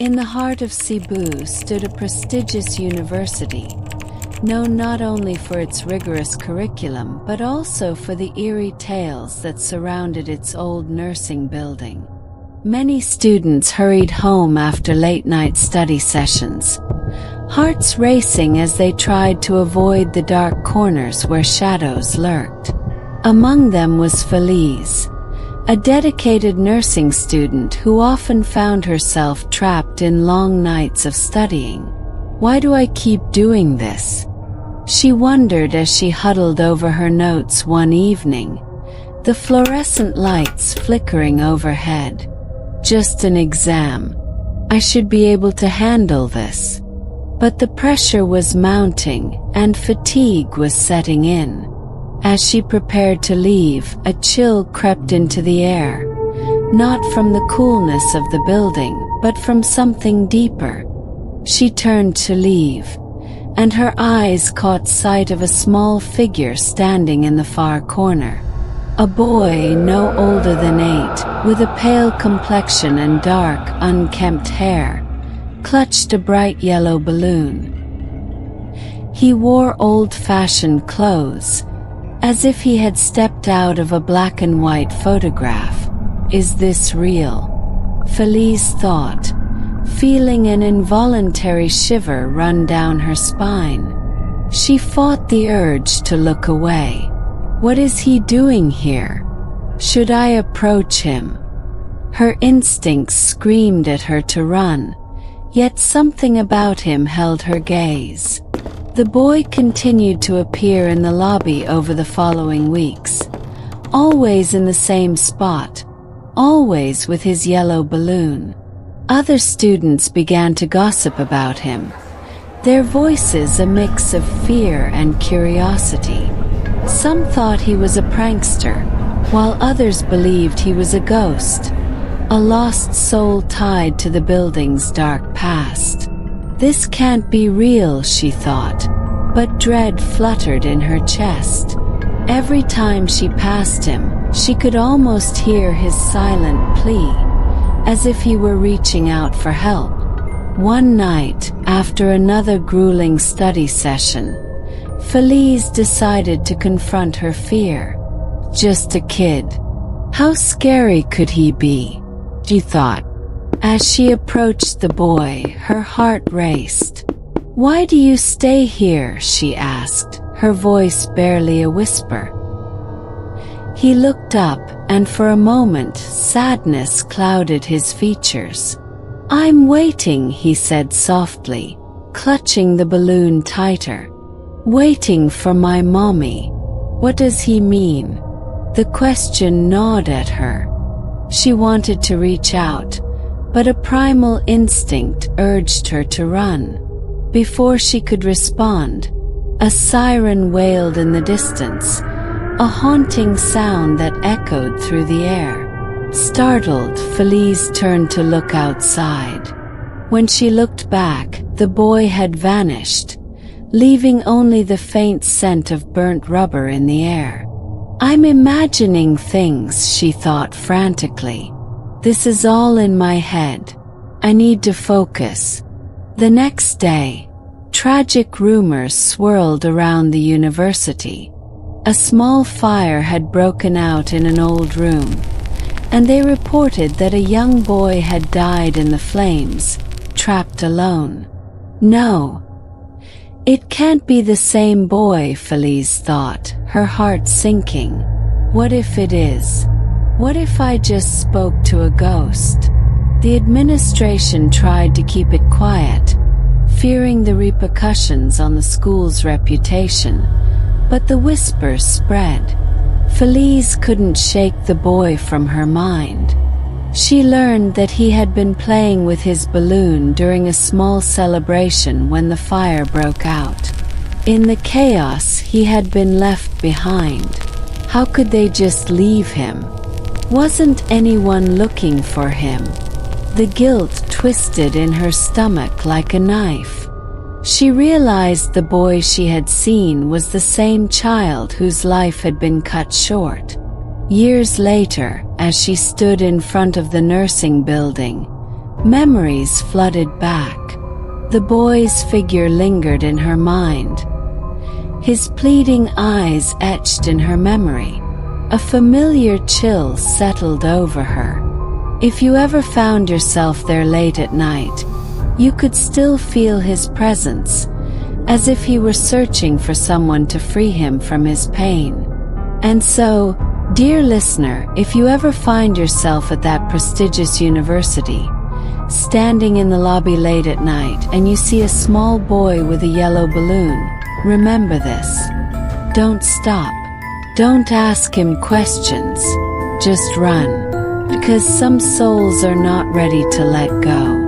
In the heart of Cebu stood a prestigious university, known not only for its rigorous curriculum but also for the eerie tales that surrounded its old nursing building. Many students hurried home after late-night study sessions, hearts racing as they tried to avoid the dark corners where shadows lurked. Among them was Feliz, a dedicated nursing student who often found herself trapped in long nights of studying. "Why do I keep doing this?" she wondered as she huddled over her notes one evening, the fluorescent lights flickering overhead. "Just an exam. I should be able to handle this." But the pressure was mounting, and fatigue was setting in. As she prepared to leave, a chill crept into the air, not from the coolness of the building, but from something deeper. She turned to leave, and her eyes caught sight of a small figure standing in the far corner. A boy no older than 8, with a pale complexion and dark, unkempt hair, clutched a bright yellow balloon. He wore old-fashioned clothes, as if he had stepped out of a black-and-white photograph. "Is this real?" Feliz thought, feeling an involuntary shiver run down her spine. She fought the urge to look away. "What is he doing here? Should I approach him?" Her instincts screamed at her to run, yet something about him held her gaze. The boy continued to appear in the lobby over the following weeks, always in the same spot, always with his yellow balloon. Other students began to gossip about him, their voices a mix of fear and curiosity. Some thought he was a prankster, while others believed he was a ghost, a lost soul tied to the building's dark past. "This can't be real," she thought, but dread fluttered in her chest. Every time she passed him, she could almost hear his silent plea, as if he were reaching out for help. One night, after another grueling study session, Feliz decided to confront her fear. Just a kid. How scary could he be? She thought. As she approached the boy, her heart raced. "Why do you stay here?" she asked, her voice barely a whisper. He looked up, and for a moment, sadness clouded his features. "I'm waiting," he said softly, clutching the balloon tighter. "Waiting for my mommy." What does he mean? The question gnawed at her. She wanted to reach out, but a primal instinct urged her to run. Before she could respond, a siren wailed in the distance, a haunting sound that echoed through the air. Startled, Feliz turned to look outside. When she looked back, the boy had vanished, leaving only the faint scent of burnt rubber in the air. "I'm imagining things," she thought frantically. "This is all in my head. I need to focus." The next day, tragic rumors swirled around the university. A small fire had broken out in an old room, and they reported that a young boy had died in the flames, trapped alone. "No, it can't be the same boy," Feliz thought, her heart sinking. "What if it is? What if I just spoke to a ghost?" The administration tried to keep it quiet, fearing the repercussions on the school's reputation, but the whispers spread. Feliz couldn't shake the boy from her mind. She learned that he had been playing with his balloon during a small celebration when the fire broke out. In the chaos, he had been left behind. How could they just leave him? Wasn't anyone looking for him? The guilt twisted in her stomach like a knife. She realized the boy she had seen was the same child whose life had been cut short. Years later, as she stood in front of the nursing building, Memories flooded back. The boy's figure lingered in her mind. His pleading eyes etched in her memory. A familiar chill settled over her. If you ever found yourself there late at night, you could still feel his presence, as if he were searching for someone to free him from his pain. And so, dear listener, if you ever find yourself at that prestigious university, standing in the lobby late at night and you see a small boy with a yellow balloon, remember this. Don't stop. Don't ask him questions. Just run. Because some souls are not ready to let go.